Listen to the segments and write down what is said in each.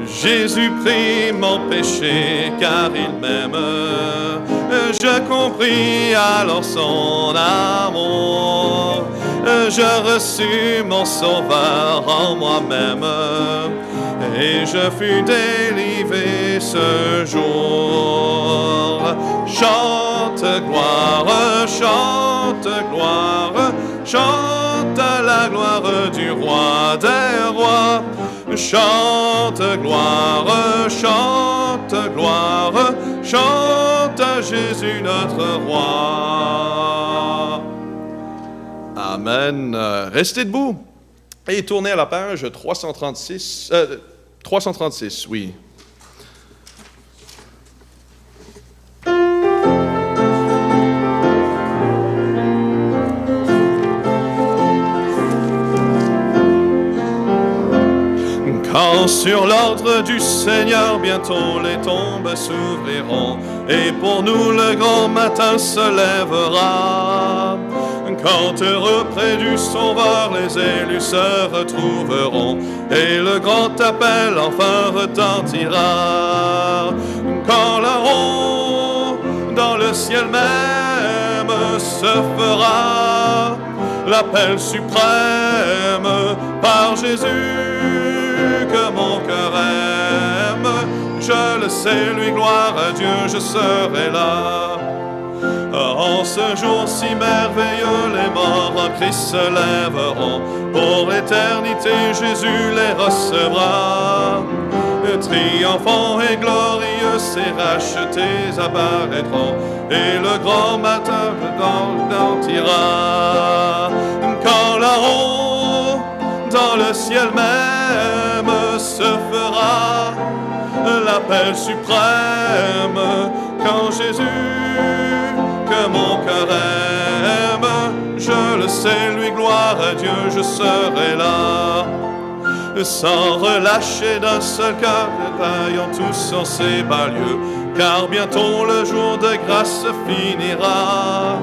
Jésus prit mon péché car il m'aime. Je compris alors son amour. Je reçus mon sauveur en moi-même. Et je fus délivré ce jour. Chante gloire, chante gloire, chante la gloire du roi des rois. Chante gloire, chante gloire, chante à Jésus notre roi. Amen. Restez debout et tournez à la page 336. 336, oui. Quand sur l'ordre du Seigneur bientôt les tombes s'ouvriront, et pour nous le grand matin se lèvera. Quand heureux près du Sauveur les élus se retrouveront, et le grand appel enfin retentira. Quand là-haut, dans le ciel même, se fera l'appel suprême par Jésus que mon cœur aime. Je le sais, lui, gloire à Dieu, je serai là. En ce jour si merveilleux, les morts en Christ se lèveront. Pour l'éternité, Jésus les recevra. Triomphants et glorieux, ces rachetés apparaîtront, et le grand matin retentira. Quand là-haut, dans le ciel même, se fera l'appel suprême. Quand Jésus, que mon cœur aime, je le sais, lui, gloire à Dieu, je serai là. Sans relâcher d'un seul cœur, détaillant tous en ces bas lieux, car bientôt le jour de grâce finira.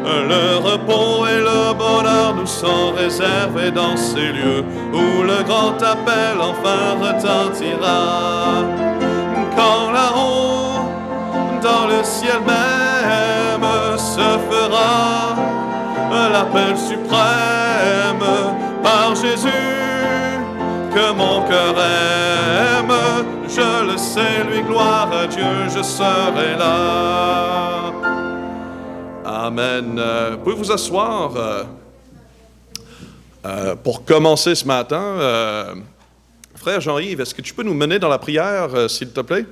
Le repos et le bonheur nous sont réservés dans ces lieux, où le grand appel enfin retentira. Quand là-haut, dans le ciel même, se fera l'appel suprême par Jésus que mon cœur aime. Je le sais, lui, gloire à Dieu, je serai là. Amen. Vous pouvez vous asseoir pour commencer ce matin. Frère Jean-Yves, est-ce que tu peux nous mener dans la prière, s'il te plaît?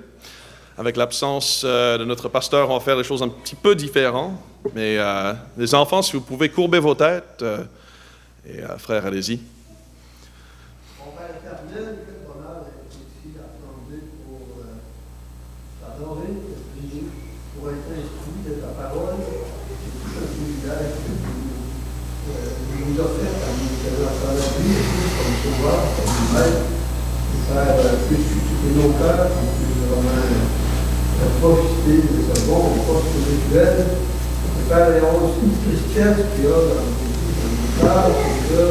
Avec l'absence de notre pasteur, on va faire les choses un petit peu différentes. Mais les enfants, si vous pouvez courber vos têtes. Et frère, allez-y. Mon Père éternel, quel bonheur d'être ici assemblé pour t'adorer, te prier, pour être instruit de ta parole. C'est tout un privilège que tu nous offres à nous faire la vie comme sauveur, comme maître. Père, puisses-tu toucher nos cœurs, qu'on puisse vraiment profiter de ce bon poste spirituel. Père, il y a aussi une tristesse qu'il y a dans nos cœurs, c'est que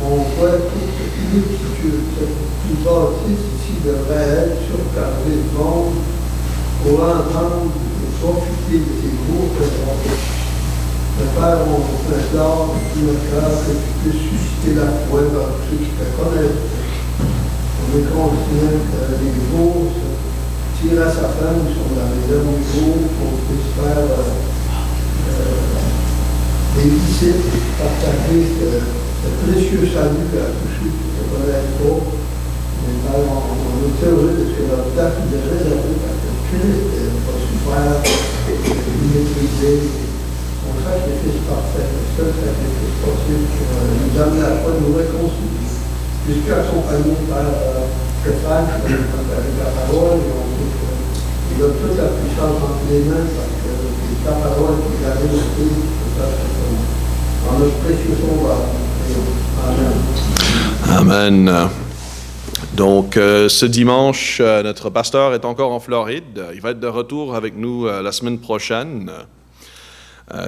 on voit tout ce que tu bâtisses ici devrait être surchargé de monde pour entendre et profiter de tes beaux présents. Père, on t'adore de tout notre cœur, que tu puisses susciter la foi dans ceux qui te connaissent. On est conscient que les jours tirent à sa fin sur la maison des jours, qu'on puisse faire des visites, partager ce précieux salut à tous ceux qui ne connaissent pas. Mais Père, on est heureux de ce que notre temps nous est réservé parce que Christ va super maîtriser son sacrifice parfait, le seul sacrifice possible pour nous amener à quoi nous réconcilier. Puisque accompagné par que Franck avec la parole, et on dit qu'il a toute la puissance entre les mains parce que c'est ta parole qui l'a vérité, en notre précieux sauveur. Amen. Amen. Donc, ce dimanche, notre pasteur est encore en Floride. Il va être de retour avec nous la semaine prochaine.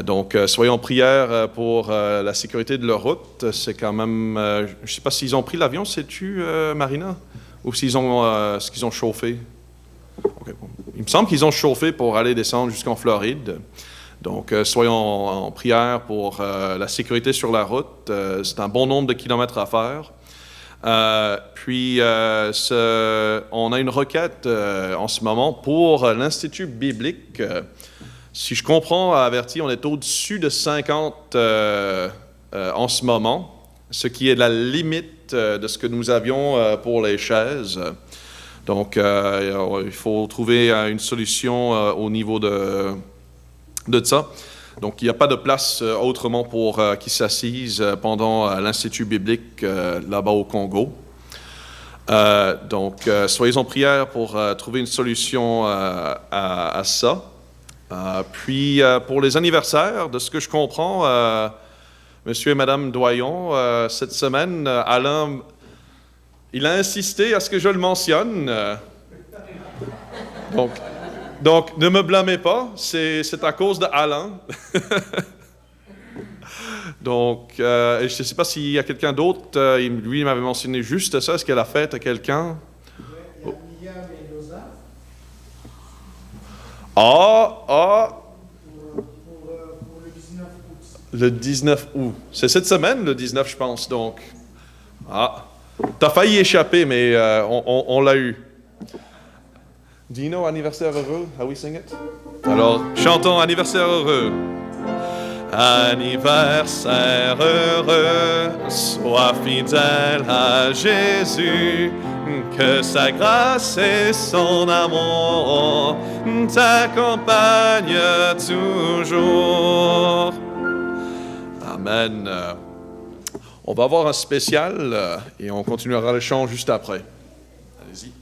Donc, soyons en prière pour la sécurité de leur route. C'est quand même... je ne sais pas s'ils ont pris l'avion, sais-tu, Marina? Ou est-ce qu'ils ont chauffé? Okay, bon. Il me semble qu'ils ont chauffé pour aller descendre jusqu'en Floride. Donc, soyons en prière pour la sécurité sur la route. C'est un bon nombre de kilomètres à faire. On a une requête en ce moment pour l'Institut biblique. Si je comprends, à Averty, on est au-dessus de 50 en ce moment, ce qui est la limite de ce que nous avions pour les chaises. Donc, il faut trouver une solution au niveau de ça. Donc, il n'y a pas de place autrement pour qu'ils s'assisent pendant l'Institut biblique là-bas au Congo. Donc, soyez en prière pour trouver une solution à ça. Puis, pour les anniversaires, de ce que je comprends, Monsieur et Madame Doyon, cette semaine, Alain, il a insisté à ce que je le mentionne. Donc, ne me blâmez pas, c'est à cause de Alain. Donc, je ne sais pas s'il y a quelqu'un d'autre. Lui, il m'avait mentionné juste ça. Est-ce qu'il y a la fête à quelqu'un? Oui, il y a Mia Mendoza. Pour le 19 août. Le 19 août. C'est cette semaine, le 19, je pense, donc. T'as failli échapper, mais on l'a eu. Do you know anniversaire heureux? How we sing it? Alors, chantons anniversaire heureux. Anniversaire heureux, sois fidèle à Jésus, que sa grâce et son amour t'accompagnent toujours. Amen. On va avoir un spécial et on continuera le chant juste après. Allez-y.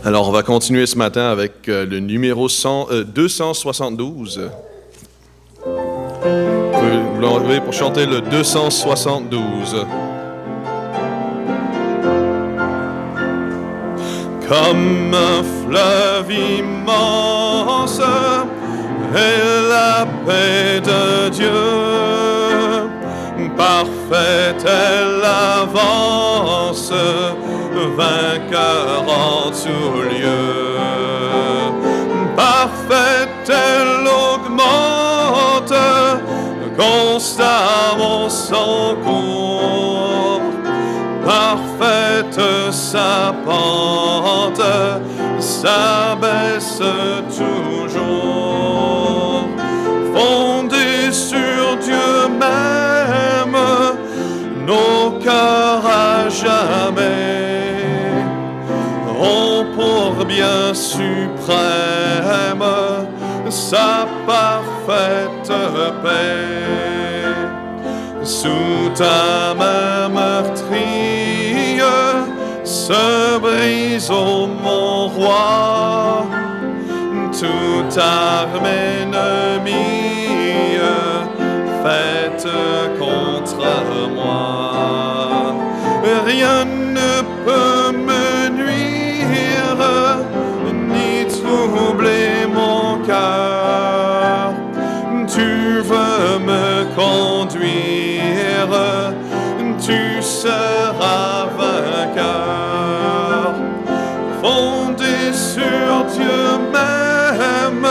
Alors, on va continuer ce matin avec le numéro 272. Vous l'enlevez pour chanter le 272. comme un fleuve immense et la paix de Dieu. Parfaite est l'avance, vainqueur en tout lieu. Parfaite elle augmente, constamment son cours. Parfaite sa pente, s'abaisse toujours. Fondée sur Dieu même, nos cœurs à jamais ont pour bien suprême sa parfaite paix. Sous ta main meurtrie se brise, ô mon roi, toute arme ennemie faite contre moi. Rien ne peut me nuire ni troubler mon cœur. Tu veux me conduire, tu seras vainqueur. Fondé sur Dieu même,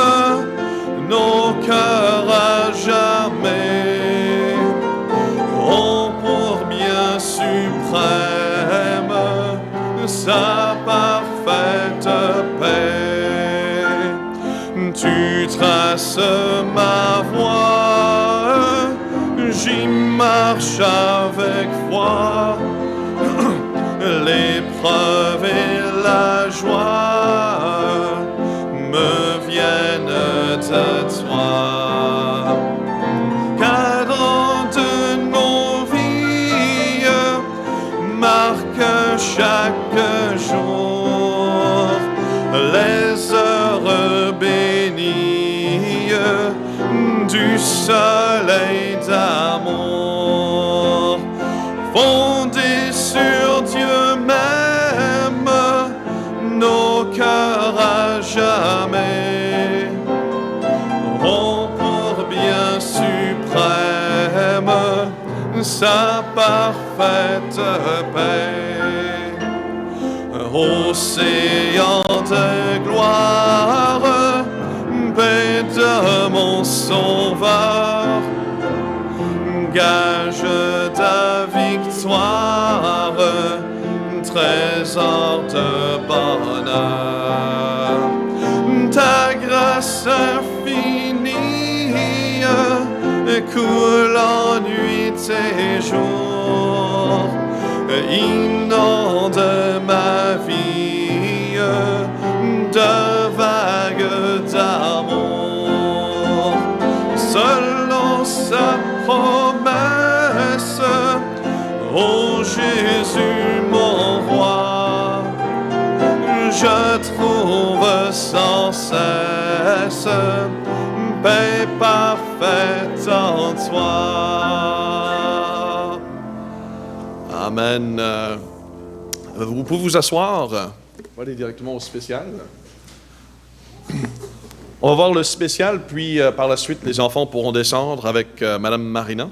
nos cœurs à jamais ont pour bien suprême sa parfaite paix. Tu traces ma voie, j'y marche avec foi. L'épreuve et la joie me viennent de toi. Cadran de nos vies marque chaque jour les heures bénies du soleil d'amour. Fondés sur Dieu même, nos cœurs à jamais ont pour bien suprême sa parfaite paix. Océan de gloire, paix de mon sauveur, gage ta victoire, trésor de bonheur. Ta grâce infinie coule en nuit et jour, inonde ma vie de vagues d'amour. Selon sa promesse, ô Jésus mon roi, je trouve sans cesse paix parfaite en toi. Amen. Vous pouvez vous asseoir. On va aller directement au spécial. On va voir le spécial, puis par la suite, les enfants pourront descendre avec Madame Marina.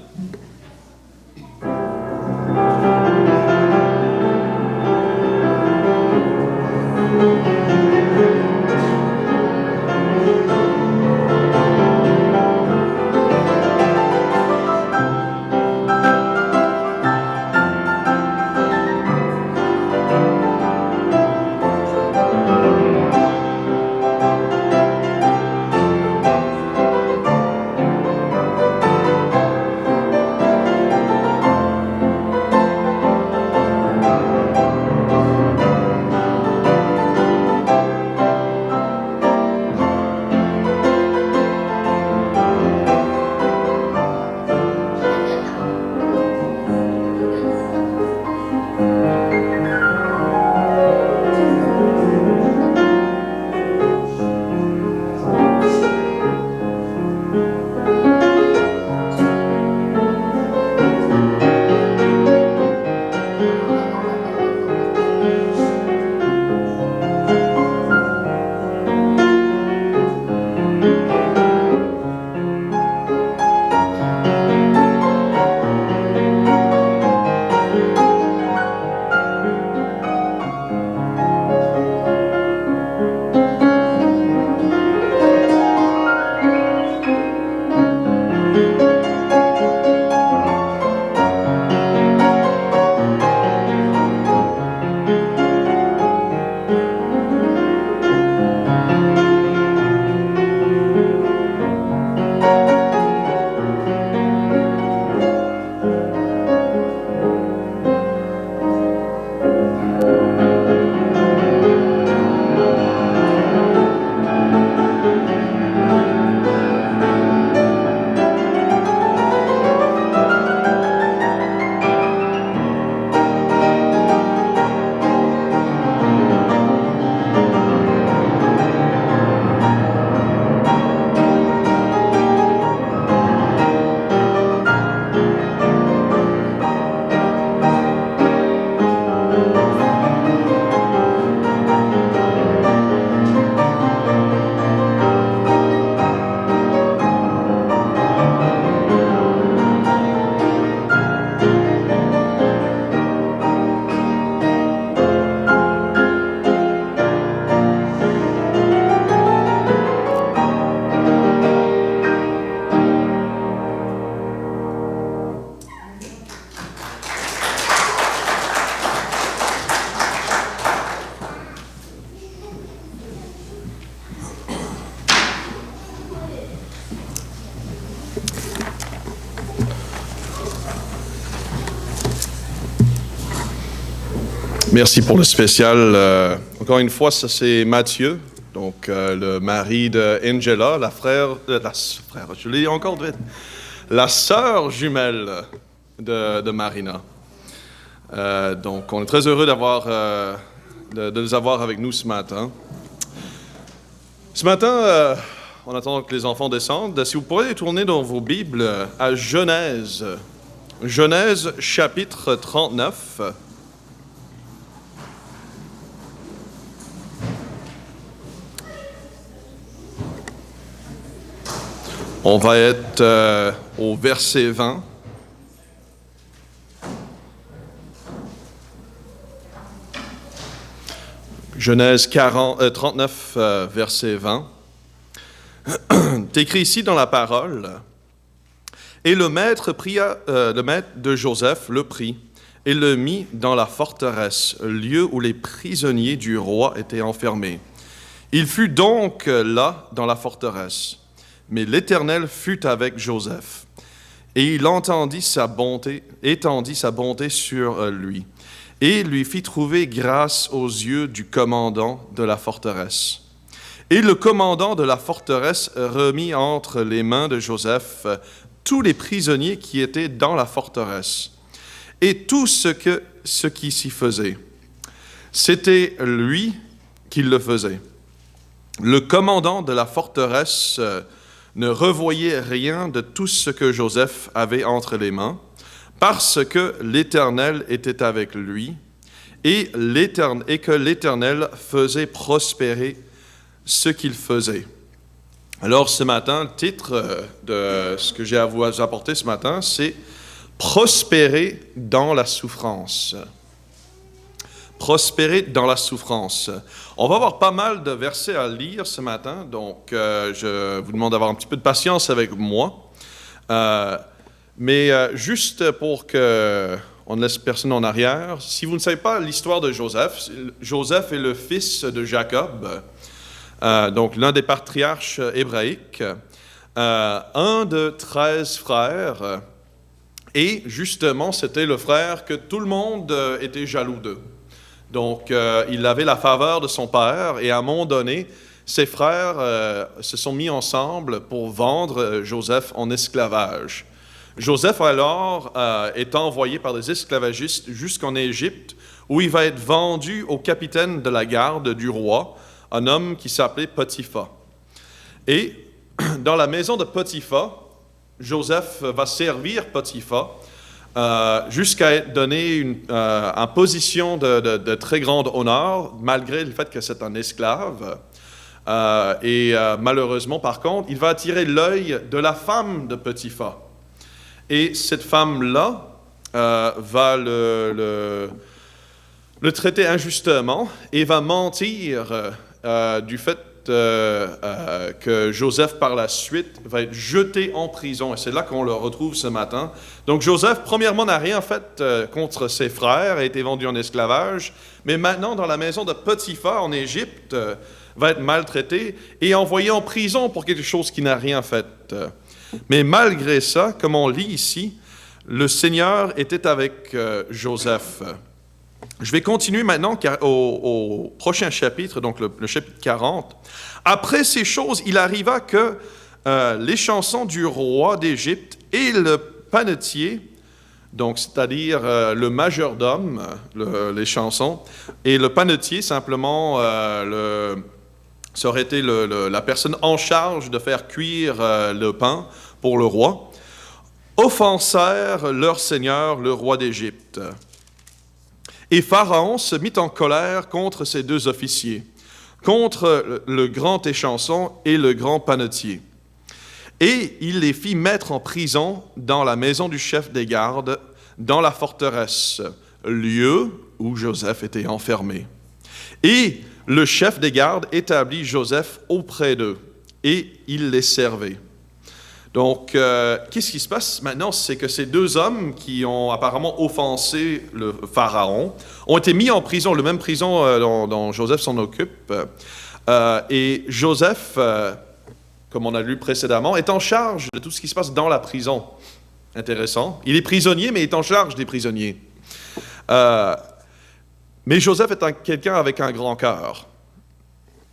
Merci pour le spécial. Encore une fois, ça c'est Mathieu, donc le mari d'Angela, je l'ai encore vite, la sœur jumelle de Marina. Donc on est très heureux de les avoir avec nous ce matin. Ce matin, en attendant que les enfants descendent, si vous pourriez tourner dans vos Bibles à Genèse chapitre 39. On va être au verset 20. Genèse 39, verset 20. C'est écrit ici dans la parole. Et le maître de Joseph le prit et le mit dans la forteresse, lieu où les prisonniers du roi étaient enfermés. Il fut donc là dans la forteresse. Mais l'Éternel fut avec Joseph, et il étendit sa bonté sur lui, et lui fit trouver grâce aux yeux du commandant de la forteresse. Et le commandant de la forteresse remit entre les mains de Joseph tous les prisonniers qui étaient dans la forteresse, et tout ce qui s'y faisait. C'était lui qui le faisait. Le commandant de la forteresse ne revoyait rien de tout ce que Joseph avait entre les mains, parce que l'Éternel était avec lui, et que l'Éternel faisait prospérer ce qu'il faisait. Alors ce matin, le titre de ce que j'ai à vous apporter ce matin, c'est « Prospérer dans la souffrance ». Prospérer dans la souffrance. On va avoir pas mal de versets à lire ce matin, donc je vous demande d'avoir un petit peu de patience avec moi. Mais juste pour qu'on ne laisse personne en arrière, si vous ne savez pas l'histoire de Joseph, Joseph est le fils de Jacob, donc l'un des patriarches hébraïques, un de 13 frères, et justement c'était le frère que tout le monde était jaloux d'eux. Donc, il avait la faveur de son père et à un moment donné, ses frères se sont mis ensemble pour vendre Joseph en esclavage. Joseph, alors, est envoyé par des esclavagistes jusqu'en Égypte où il va être vendu au capitaine de la garde du roi, un homme qui s'appelait Potiphar. Et dans la maison de Potiphar, Joseph va servir Potiphar jusqu'à être donné en position de très grande honneur, malgré le fait que c'est un esclave. Malheureusement, par contre, il va attirer l'œil de la femme de Potiphar. Et cette femme-là va le traiter injustement et va mentir du fait que Joseph, par la suite, va être jeté en prison. Et c'est là qu'on le retrouve ce matin. Donc Joseph, premièrement, n'a rien fait contre ses frères, a été vendu en esclavage, mais maintenant, dans la maison de Potiphar, en Égypte, va être maltraité et envoyé en prison pour quelque chose qu'il n'a rien fait. Mais malgré ça, comme on lit ici, le Seigneur était avec Joseph. Je vais continuer maintenant au prochain chapitre, donc le chapitre 40. Après ces choses, il arriva que les chansons du roi d'Égypte et le panetier, donc c'est-à-dire le majordome, les chansons, et le panetier, simplement, ça aurait été la personne en charge de faire cuire le pain pour le roi, offensèrent leur seigneur, le roi d'Égypte. Et Pharaon se mit en colère contre ces deux officiers, contre le grand échanson et le grand panetier. Et il les fit mettre en prison dans la maison du chef des gardes, dans la forteresse, lieu où Joseph était enfermé. Et le chef des gardes établit Joseph auprès d'eux, et il les servait. Donc, qu'est-ce qui se passe maintenant? C'est que ces deux hommes qui ont apparemment offensé le Pharaon ont été mis en prison, la même prison dont Joseph s'en occupe. Et Joseph, comme on a lu précédemment, est en charge de tout ce qui se passe dans la prison. Intéressant. Il est prisonnier, mais il est en charge des prisonniers. Mais Joseph est quelqu'un avec un grand cœur.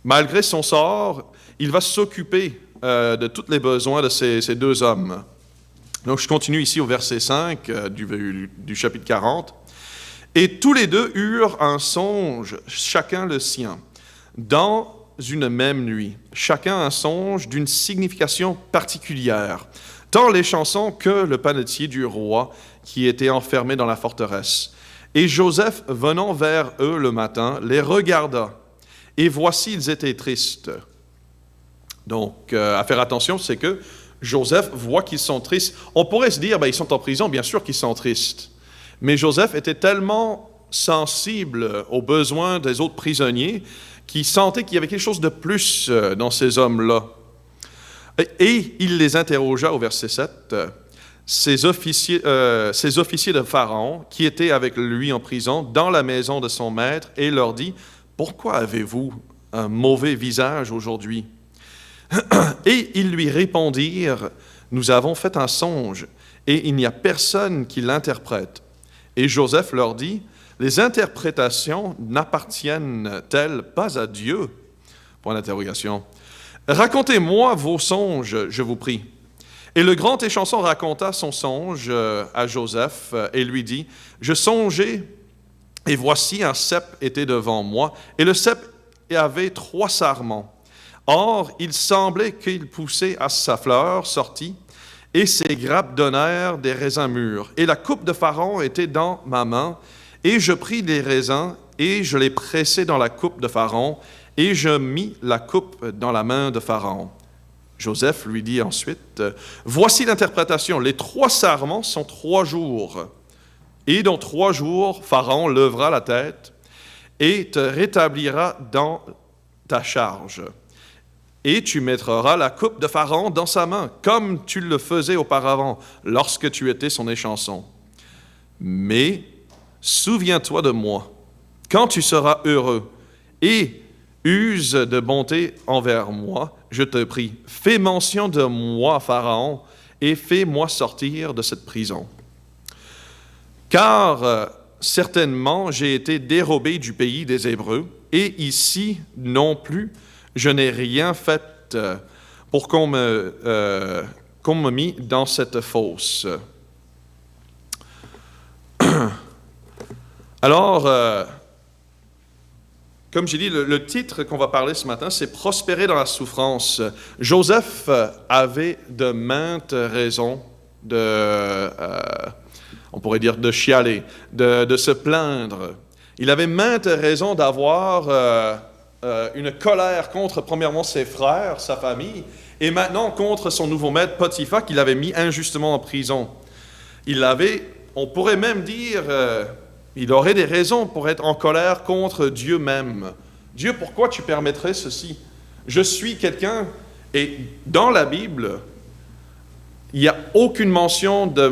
Malgré son sort, il va s'occuper de tous les besoins de ces deux hommes. Donc je continue ici au verset 5 du chapitre 40. « Et tous les deux eurent un songe, chacun le sien, dans une même nuit, chacun un songe d'une signification particulière, tant les chansons que le panetier du roi qui était enfermé dans la forteresse. Et Joseph, venant vers eux le matin, les regarda, et voici, ils étaient tristes. » Donc, à faire attention, c'est que Joseph voit qu'ils sont tristes. On pourrait se dire, ils sont en prison, bien sûr qu'ils sont tristes. Mais Joseph était tellement sensible aux besoins des autres prisonniers qu'il sentait qu'il y avait quelque chose de plus dans ces hommes-là. Et il les interrogea au verset 7, ces officiers de Pharaon qui étaient avec lui en prison dans la maison de son maître et leur dit, « Pourquoi avez-vous un mauvais visage aujourd'hui ?» Et ils lui répondirent, « Nous avons fait un songe, et il n'y a personne qui l'interprète. » Et Joseph leur dit, « Les interprétations n'appartiennent-elles pas à Dieu ?» Point d'interrogation. « Racontez-moi vos songes, je vous prie. » Et le grand échanson raconta son songe à Joseph et lui dit, « Je songeais, et voici un cep était devant moi, et le cep avait 3 sarments. Or, il semblait qu'il poussait à sa fleur sortie, et ses grappes donnèrent des raisins mûrs. Et la coupe de Pharaon était dans ma main, et je pris les raisins, et je les pressai dans la coupe de Pharaon, et je mis la coupe dans la main de Pharaon. » Joseph lui dit ensuite, « Voici l'interprétation, les 3 sarments sont 3 jours. Et dans 3 jours, Pharaon lèvera la tête et te rétablira dans ta charge. Et tu mettras la coupe de Pharaon dans sa main, comme tu le faisais auparavant, lorsque tu étais son échanson. Mais souviens-toi de moi, quand tu seras heureux, et use de bonté envers moi, je te prie, fais mention de moi, Pharaon, et fais-moi sortir de cette prison. Car certainement j'ai été dérobé du pays des Hébreux, et ici non plus, je n'ai rien fait pour qu'on me mit dans cette fosse. Alors, comme j'ai dit, le titre qu'on va parler ce matin, c'est « Prospérer dans la souffrance ». Joseph avait de maintes raisons on pourrait dire de chialer, de se plaindre. Il avait maintes raisons d'avoir une colère contre, premièrement, ses frères, sa famille, et maintenant contre son nouveau maître, Potiphar, qu'il avait mis injustement en prison. On pourrait même dire, il aurait des raisons pour être en colère contre Dieu même. Dieu, pourquoi tu permettrais ceci? Je suis quelqu'un, et dans la Bible, il n'y a aucune mention de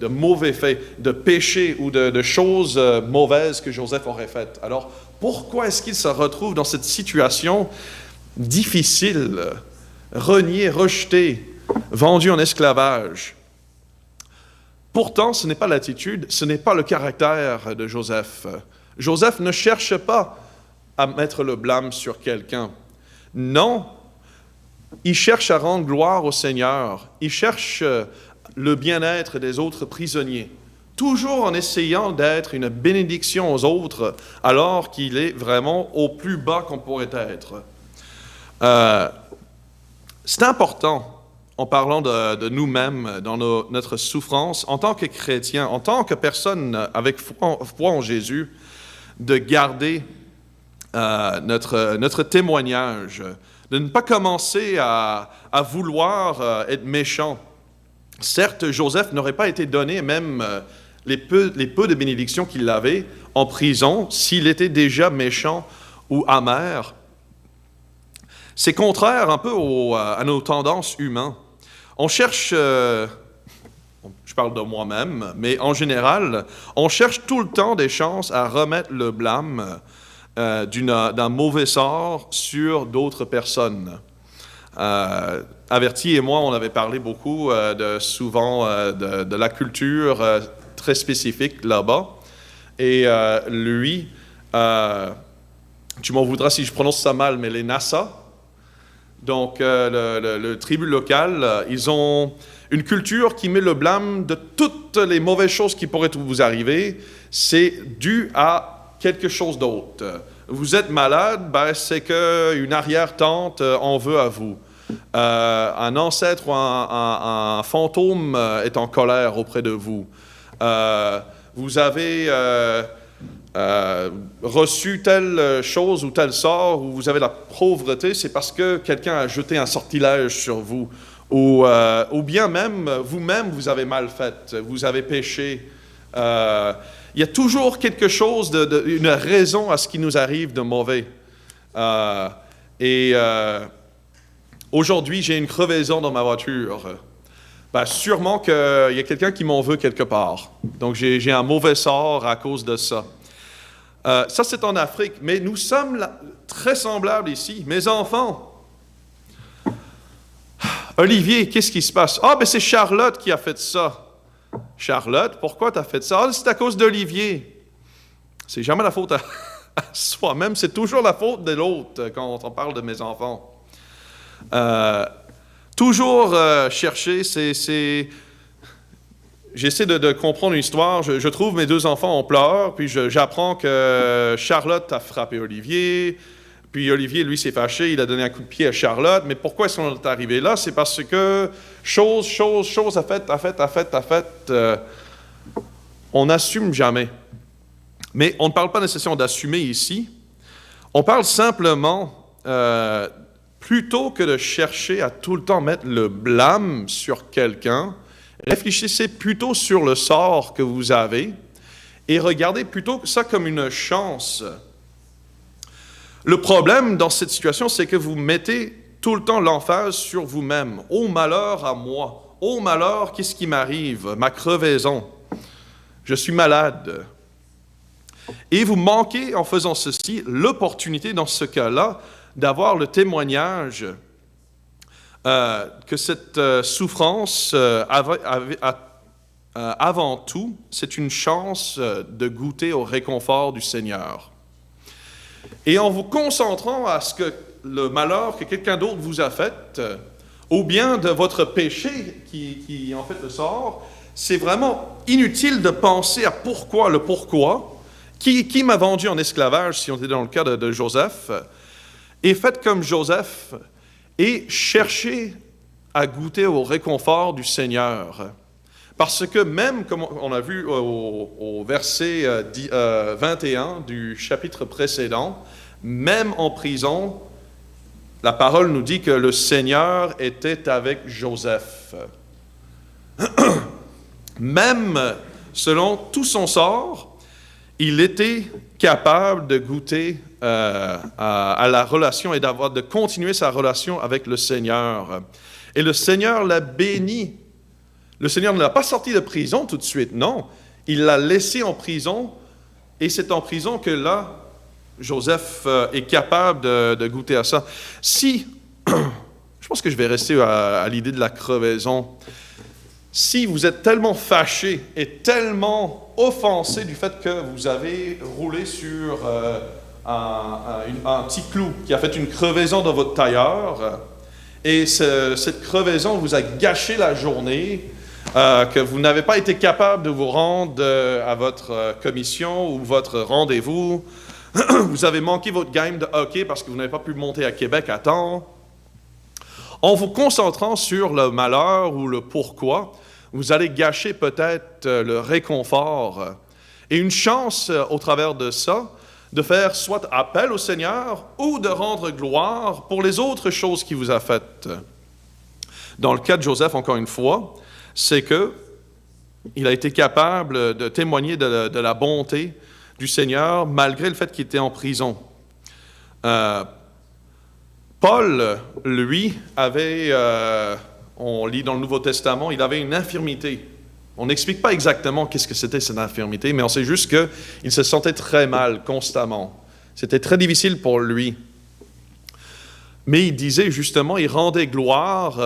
mauvais faits, de péchés ou de choses mauvaises que Joseph aurait faites. Alors, pourquoi est-ce qu'il se retrouve dans cette situation difficile, renié, rejeté, vendu en esclavage? Pourtant, ce n'est pas l'attitude, ce n'est pas le caractère de Joseph. Joseph ne cherche pas à mettre le blâme sur quelqu'un. Non, il cherche à rendre gloire au Seigneur. Il cherche le bien-être des autres prisonniers, toujours en essayant d'être une bénédiction aux autres, alors qu'il est vraiment au plus bas qu'on pourrait être. C'est important, en parlant de nous-mêmes, dans notre souffrance, en tant que chrétien, en tant que personne avec foi en Jésus, de garder notre témoignage, de ne pas commencer à vouloir être méchant. Certes, Joseph n'aurait pas été donné même les peu de bénédictions qu'il avait en prison s'il était déjà méchant ou amer. C'est contraire un peu à nos tendances humaines. On cherche, je parle de moi-même, mais en général, on cherche tout le temps des chances à remettre le blâme d'un mauvais sort sur d'autres personnes. Averti et moi, on avait parlé beaucoup souvent de la culture très spécifique là-bas. Et lui, tu m'en voudras si je prononce ça mal, mais les Nasa, donc le tribu local, ils ont une culture qui met le blâme de toutes les mauvaises choses qui pourraient vous arriver. C'est dû à quelque chose d'autre. Vous êtes malade, ben, c'est qu'une arrière-tante en veut à vous. Un ancêtre ou un fantôme est en colère auprès de vous. Vous avez reçu telle chose ou tel sort, ou vous avez la pauvreté, c'est parce que quelqu'un a jeté un sortilège sur vous. Ou bien même, vous-même, vous avez mal fait, vous avez péché. Il y a toujours quelque chose, une raison à ce qui nous arrive de mauvais. Aujourd'hui, j'ai une crevaison dans ma voiture. Ben, sûrement qu'il y a quelqu'un qui m'en veut quelque part. Donc, j'ai un mauvais sort à cause de ça. Ça, c'est en Afrique. Mais nous sommes très semblables ici. Mes enfants. Olivier, qu'est-ce qui se passe? Ah, ben c'est Charlotte qui a fait ça. Charlotte, pourquoi tu as fait ça? Ah, c'est à cause d'Olivier. C'est jamais la faute à soi-même, c'est toujours la faute de l'autre quand on parle de mes enfants. Toujours chercher, j'essaie de comprendre une histoire, je trouve mes deux enfants en pleurs, puis j'apprends que Charlotte a frappé Olivier, puis Olivier, lui, s'est fâché, il a donné un coup de pied à Charlotte, mais pourquoi est-ce qu'on est arrivé là? C'est parce que chose a fait, on n'assume jamais. Mais on ne parle pas nécessairement d'assumer ici, on parle simplement, plutôt que de chercher à tout le temps mettre le blâme sur quelqu'un, réfléchissez plutôt sur le sort que vous avez et regardez plutôt ça comme une chance. Le problème dans cette situation, c'est que vous mettez tout le temps l'emphase sur vous-même. « Oh malheur à moi! Oh malheur, qu'est-ce qui m'arrive? Ma crevaison. Je suis malade. » Et vous manquez, en faisant ceci, l'opportunité dans ce cas-là d'avoir le témoignage que cette souffrance, avant tout, c'est une chance de goûter au réconfort du Seigneur. Et en vous concentrant à ce que le malheur que quelqu'un d'autre vous a fait, ou bien de votre péché qui en fait le sort, c'est vraiment inutile de penser à le pourquoi, qui m'a vendu en esclavage, si on était dans le cas de Joseph, et faites comme Joseph, et cherchez à goûter au réconfort du Seigneur. Parce que même, comme on a vu au verset 21 du chapitre précédent, même en prison, la parole nous dit que le Seigneur était avec Joseph. Même selon tout son sort, il était capable de goûter à la relation et de continuer sa relation avec le Seigneur. Et le Seigneur l'a béni. Le Seigneur ne l'a pas sorti de prison tout de suite, non. Il l'a laissé en prison, et c'est en prison que là, Joseph est capable de goûter à ça. Je pense que je vais rester à l'idée de la crevaison. Si vous êtes tellement fâché et tellement offensé du fait que vous avez roulé sur un petit clou qui a fait une crevaison dans votre tailleur, et cette crevaison vous a gâché la journée, que vous n'avez pas été capable de vous rendre à votre commission ou votre rendez-vous, vous avez manqué votre game de hockey parce que vous n'avez pas pu monter à Québec à temps, en vous concentrant sur le malheur ou le pourquoi, vous allez gâcher peut-être le réconfort et une chance au travers de ça de faire soit appel au Seigneur ou de rendre gloire pour les autres choses qu'il vous a faites. Dans le cas de Joseph, encore une fois, c'est qu'il a été capable de témoigner de la bonté du Seigneur malgré le fait qu'il était en prison. Paul, lui, avait, on lit dans le Nouveau Testament, il avait une infirmité. On n'explique pas exactement qu'est-ce que c'était cette infirmité, mais on sait juste qu'il se sentait très mal constamment. C'était très difficile pour lui. Mais il disait justement, il rendait gloire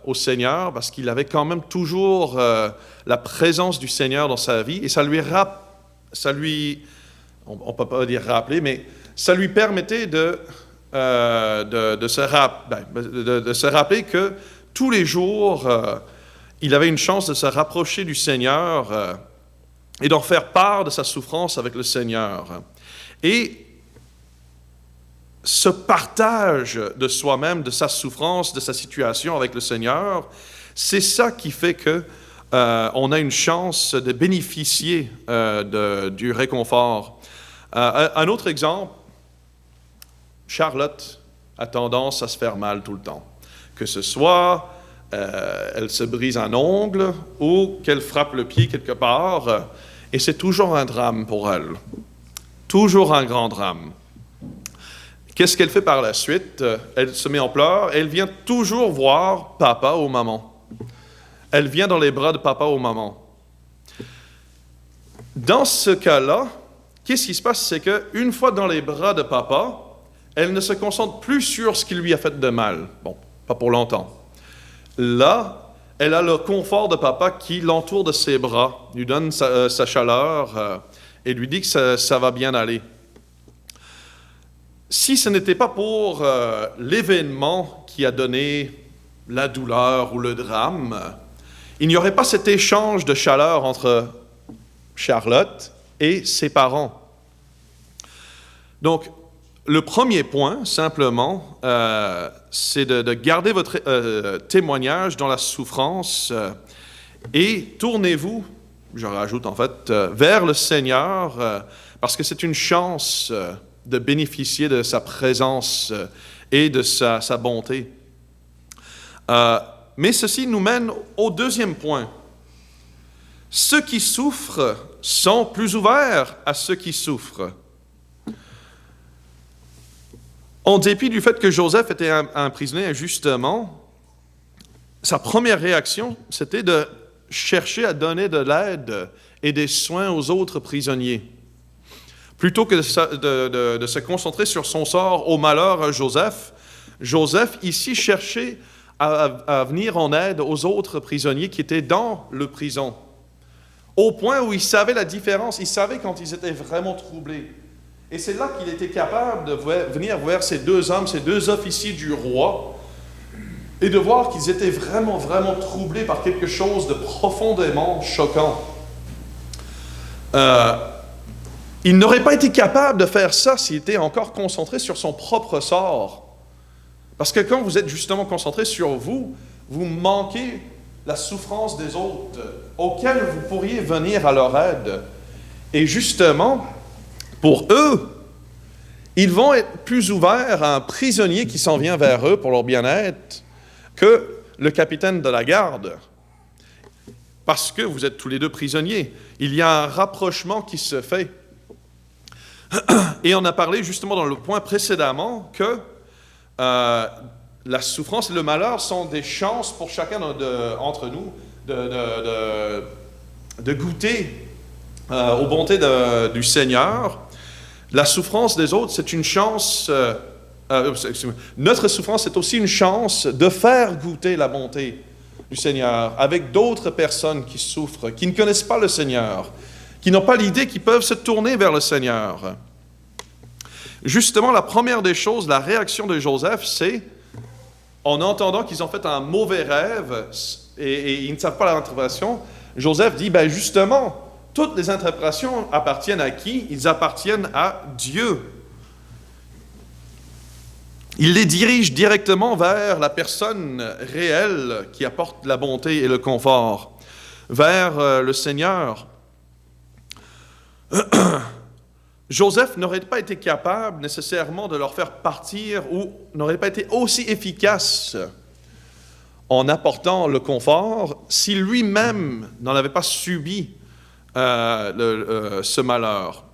au Seigneur parce qu'il avait quand même toujours la présence du Seigneur dans sa vie et ça lui ça lui, on ne peut pas dire rappeler, mais ça lui permettait de se rappeler que tous les jours, il avait une chance de se rapprocher du Seigneur et d'en faire part de sa souffrance avec le Seigneur. Et ce partage de soi-même, de sa souffrance, de sa situation avec le Seigneur, c'est ça qui fait que on a une chance de bénéficier du réconfort. Un autre exemple, Charlotte a tendance à se faire mal tout le temps. Que ce soit elle se brise un ongle ou qu'elle frappe le pied quelque part, et c'est toujours un drame pour elle. Toujours un grand drame. Qu'est-ce qu'elle fait par la suite? Elle se met en pleurs, elle vient toujours voir papa ou maman. Elle vient dans les bras de papa ou maman. Dans ce cas-là, qu'est-ce qui se passe? C'est qu'une fois dans les bras de papa, elle ne se concentre plus sur ce qui lui a fait de mal. Bon, pas pour longtemps. Là, elle a le confort de papa qui l'entoure de ses bras, lui donne sa chaleur et lui dit que ça va bien aller. Si ce n'était pas pour l'événement qui a donné la douleur ou le drame, il n'y aurait pas cet échange de chaleur entre Charlotte et ses parents. Donc, le premier point, simplement, c'est de garder votre témoignage dans la souffrance et tournez-vous, je rajoute en fait, vers le Seigneur, parce que c'est une chance de bénéficier de sa présence et de sa bonté. Mais ceci nous mène au deuxième point. Ceux qui souffrent sont plus ouverts à ceux qui souffrent. En dépit du fait que Joseph était un prisonnier injustement, sa première réaction, c'était de chercher à donner de l'aide et des soins aux autres prisonniers. Plutôt que de se concentrer sur son sort au malheur à Joseph, Joseph ici cherchait à venir en aide aux autres prisonniers qui étaient dans le prison. Au point où il savait la différence, il savait quand ils étaient vraiment troublés. Et c'est là qu'il était capable de venir vers ces deux hommes, ces deux officiers du roi, et de voir qu'ils étaient vraiment, vraiment troublés par quelque chose de profondément choquant. Il n'aurait pas été capable de faire ça s'il était encore concentré sur son propre sort. Parce que quand vous êtes justement concentré sur vous, vous manquez la souffrance des autres, auxquels vous pourriez venir à leur aide. Et justement, pour eux, ils vont être plus ouverts à un prisonnier qui s'en vient vers eux pour leur bien-être que le capitaine de la garde. Parce que vous êtes tous les deux prisonniers. Il y a un rapprochement qui se fait. Et on a parlé justement dans le point précédemment que la souffrance et le malheur sont des chances pour chacun d'entre nous de goûter aux bontés du Seigneur. La souffrance des autres, c'est une chance, notre souffrance est aussi une chance de faire goûter la bonté du Seigneur avec d'autres personnes qui souffrent, qui ne connaissent pas le Seigneur, qui n'ont pas l'idée qu'ils peuvent se tourner vers le Seigneur. Justement, la première des choses, la réaction de Joseph, c'est, en entendant qu'ils ont fait un mauvais rêve et ils ne savent pas l'interprétation, Joseph dit, ben justement, toutes les interprétations appartiennent à qui? Ils appartiennent à Dieu. Il les dirige directement vers la personne réelle qui apporte la bonté et le confort, vers le Seigneur. Joseph n'aurait pas été capable nécessairement de leur faire partir ou n'aurait pas été aussi efficace en apportant le confort si lui-même n'en avait pas subi ce malheur.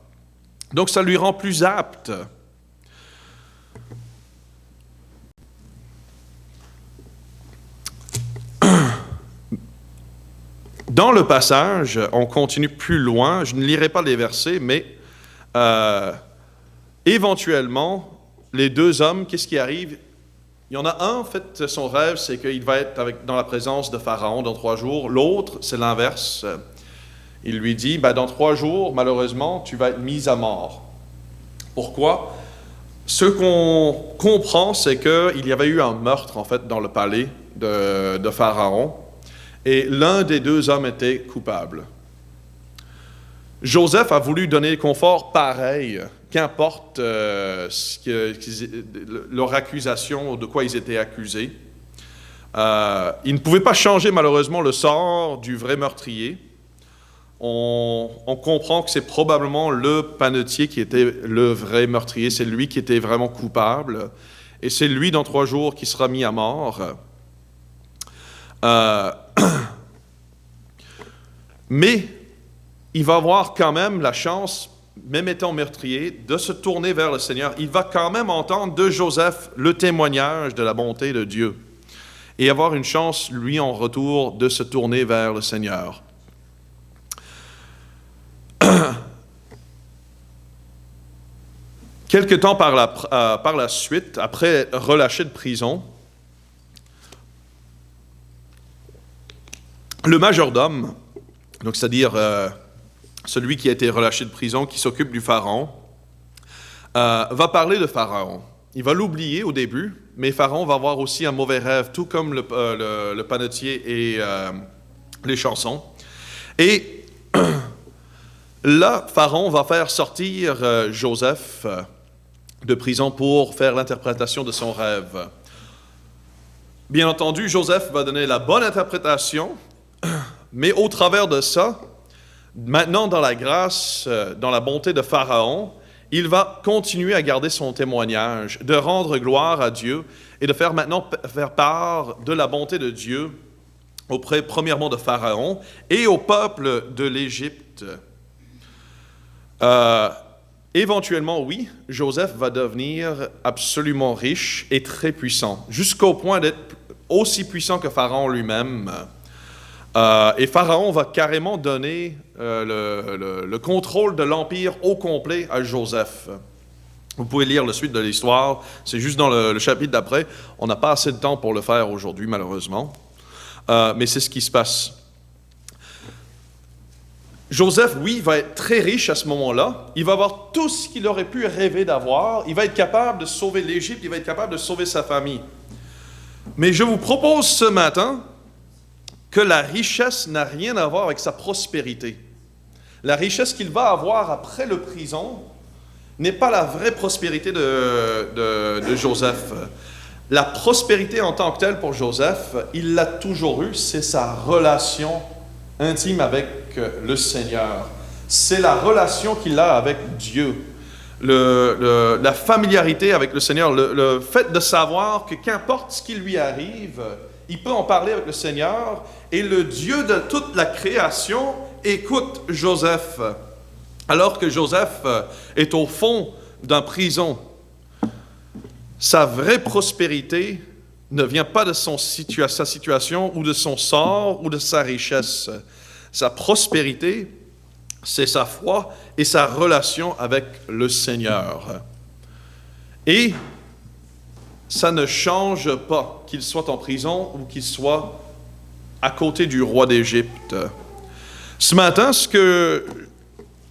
Donc ça lui rend plus apte. Dans le passage, on continue plus loin, je ne lirai pas les versets, mais éventuellement, les deux hommes, qu'est-ce qui arrive? Il y en a un, en fait, son rêve, c'est qu'il va être dans la présence de Pharaon dans 3 jours. L'autre, c'est l'inverse. Il lui dit, dans 3 jours, malheureusement, tu vas être mis à mort. Pourquoi? Ce qu'on comprend, c'est qu'il y avait eu un meurtre, en fait, dans le palais de Pharaon, et l'un des 2 hommes était coupable. Joseph a voulu donner confort pareil, qu'importe leur accusation, de quoi ils étaient accusés. Il ne pouvait pas changer malheureusement le sort du vrai meurtrier. On comprend que c'est probablement le panetier qui était le vrai meurtrier, c'est lui qui était vraiment coupable, et c'est lui dans 3 jours qui sera mis à mort. Mais il va avoir quand même la chance, même étant meurtrier, de se tourner vers le Seigneur. Il va quand même entendre de Joseph le témoignage de la bonté de Dieu et avoir une chance, lui, en retour, de se tourner vers le Seigneur. Quelque temps par la suite, après être relâché de prison, le majordome, donc c'est-à-dire celui qui a été relâché de prison, qui s'occupe du Pharaon, va parler de Pharaon. Il va l'oublier au début, mais Pharaon va avoir aussi un mauvais rêve, tout comme le panetier et les chansons. Et là, Pharaon va faire sortir Joseph de prison pour faire l'interprétation de son rêve. Bien entendu, Joseph va donner la bonne interprétation, mais au travers de ça, maintenant dans la grâce, dans la bonté de Pharaon, il va continuer à garder son témoignage, de rendre gloire à Dieu et de faire part de la bonté de Dieu auprès premièrement de Pharaon et au peuple de l'Égypte. Éventuellement, oui, Joseph va devenir absolument riche et très puissant, jusqu'au point d'être aussi puissant que Pharaon lui-même. Et Pharaon va carrément donner le contrôle de l'empire au complet à Joseph. Vous pouvez lire la suite de l'histoire, c'est juste dans le chapitre d'après. On n'a pas assez de temps pour le faire aujourd'hui, malheureusement. Mais c'est ce qui se passe. Joseph, oui, va être très riche à ce moment-là. Il va avoir tout ce qu'il aurait pu rêver d'avoir. Il va être capable de sauver l'Égypte, il va être capable de sauver sa famille. Mais je vous propose ce matin que la richesse n'a rien à voir avec sa prospérité. La richesse qu'il va avoir après le prison n'est pas la vraie prospérité de Joseph. La prospérité en tant que telle pour Joseph, il l'a toujours eue, c'est sa relation intime avec le Seigneur. C'est la relation qu'il a avec Dieu. La familiarité avec le Seigneur, le fait de savoir que qu'importe ce qui lui arrive, il peut en parler avec le Seigneur, et le Dieu de toute la création écoute Joseph. Alors que Joseph est au fond d'une prison, sa vraie prospérité ne vient pas de sa situation ou de son sort ou de sa richesse. Sa prospérité, c'est sa foi et sa relation avec le Seigneur. Et ça ne change pas qu'il soit en prison ou qu'il soit à côté du roi d'Égypte. Ce matin, ce que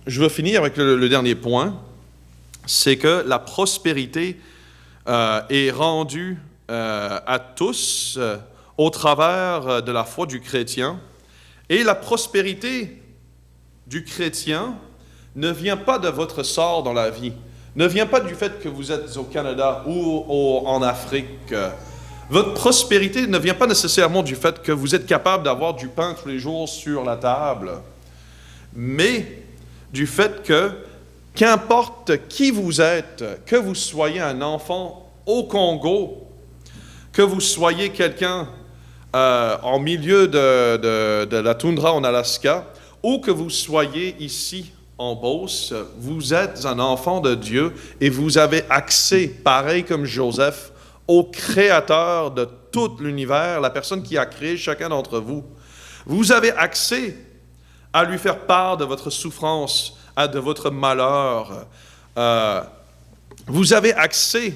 je veux finir avec le dernier point, c'est que la prospérité est rendue à tous au travers de la foi du chrétien. Et la prospérité du chrétien ne vient pas de votre sort dans la vie, ne vient pas du fait que vous êtes au Canada ou en Afrique. Votre prospérité ne vient pas nécessairement du fait que vous êtes capable d'avoir du pain tous les jours sur la table, mais du fait que, qu'importe qui vous êtes, que vous soyez un enfant au Congo, que vous soyez quelqu'un en milieu de la toundra en Alaska, ou que vous soyez ici en Beauce, vous êtes un enfant de Dieu et vous avez accès, pareil comme Joseph, au Créateur de tout l'univers, la personne qui a créé chacun d'entre vous. Vous avez accès à lui faire part de votre souffrance, de votre malheur. Vous avez accès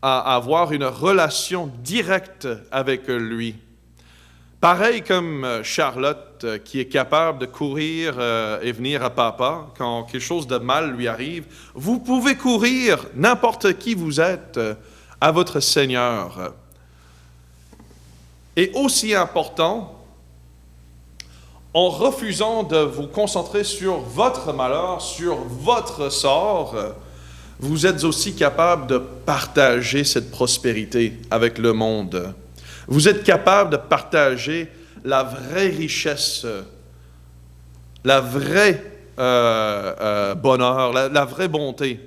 à avoir une relation directe avec lui. Pareil comme Charlotte qui est capable de courir et venir à papa quand quelque chose de mal lui arrive, vous pouvez courir, n'importe qui vous êtes, à votre Seigneur. Et aussi important, en refusant de vous concentrer sur votre malheur, sur votre sort, vous êtes aussi capable de partager cette prospérité avec le monde. Vous êtes capable de partager la vraie richesse, la vraie bonheur, la vraie bonté,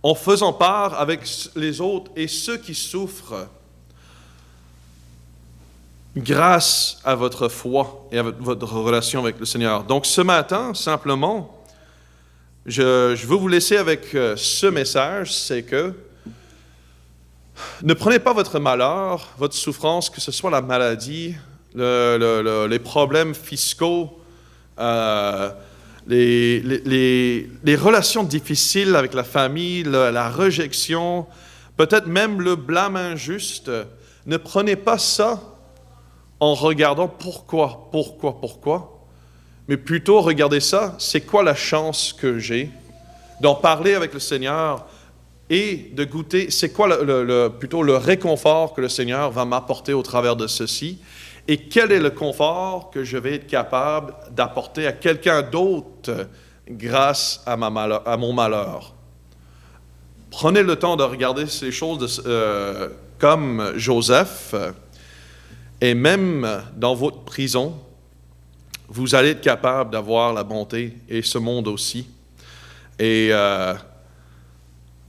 en faisant part avec les autres et ceux qui souffrent grâce à votre foi et à votre relation avec le Seigneur. Donc ce matin, simplement, je veux vous laisser avec ce message, c'est que ne prenez pas votre malheur, votre souffrance, que ce soit la maladie, les problèmes fiscaux, les relations difficiles avec la famille, la rejection, peut-être même le blâme injuste. Ne prenez pas ça en regardant pourquoi, mais plutôt regardez ça, c'est quoi la chance que j'ai d'en parler avec le Seigneur et de goûter, c'est quoi plutôt le réconfort que le Seigneur va m'apporter au travers de ceci, et quel est le confort que je vais être capable d'apporter à quelqu'un d'autre grâce à mon malheur. Prenez le temps de regarder ces choses comme Joseph, et même dans votre prison, vous allez être capable d'avoir la bonté et ce monde aussi. Et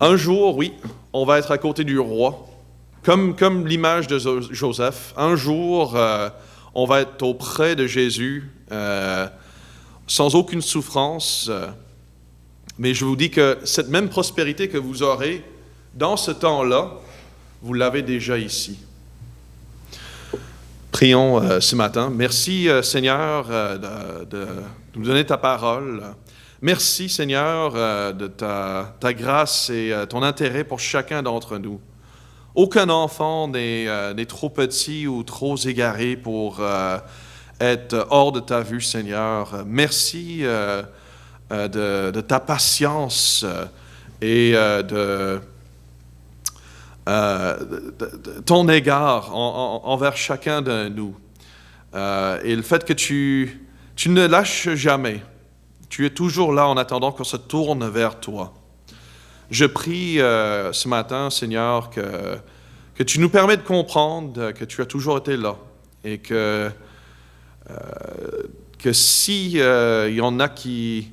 un jour, oui, on va être à côté du roi, comme l'image de Joseph. Un jour, on va être auprès de Jésus, sans aucune souffrance. Mais je vous dis que cette même prospérité que vous aurez dans ce temps-là, vous l'avez déjà ici. Prions ce matin. Merci, Seigneur, de nous donner ta parole. Merci, Seigneur, de ta grâce et ton intérêt pour chacun d'entre nous. Aucun enfant n'est trop petit ou trop égaré pour être hors de ta vue, Seigneur. Merci de ta patience et de ton égard envers chacun de nous. Et le fait que tu ne lâches jamais. Tu es toujours là en attendant qu'on se tourne vers toi. Je prie ce matin, Seigneur, que tu nous permets de comprendre que tu as toujours été là et que si il y en a qui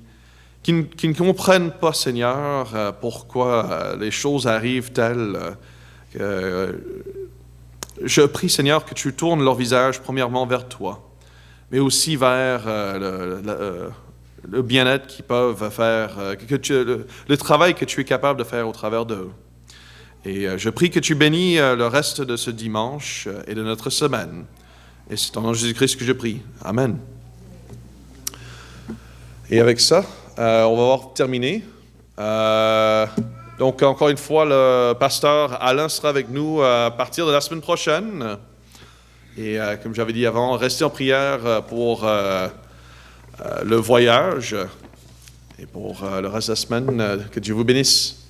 ne comprennent pas, Seigneur, pourquoi les choses arrivent telles, je prie, Seigneur, que tu tournes leur visage premièrement vers toi, mais aussi vers le bien-être qu'ils peuvent faire, le travail que tu es capable de faire au travers d'eux. Et je prie que tu bénis le reste de ce dimanche et de notre semaine. Et c'est en nom de Jésus-Christ que je prie. Amen. Et avec ça, on va avoir terminé. Donc, encore une fois, le pasteur Alain sera avec nous à partir de la semaine prochaine. Et comme j'avais dit avant, restez en prière pour le voyage et pour le reste de la semaine. Que Dieu vous bénisse.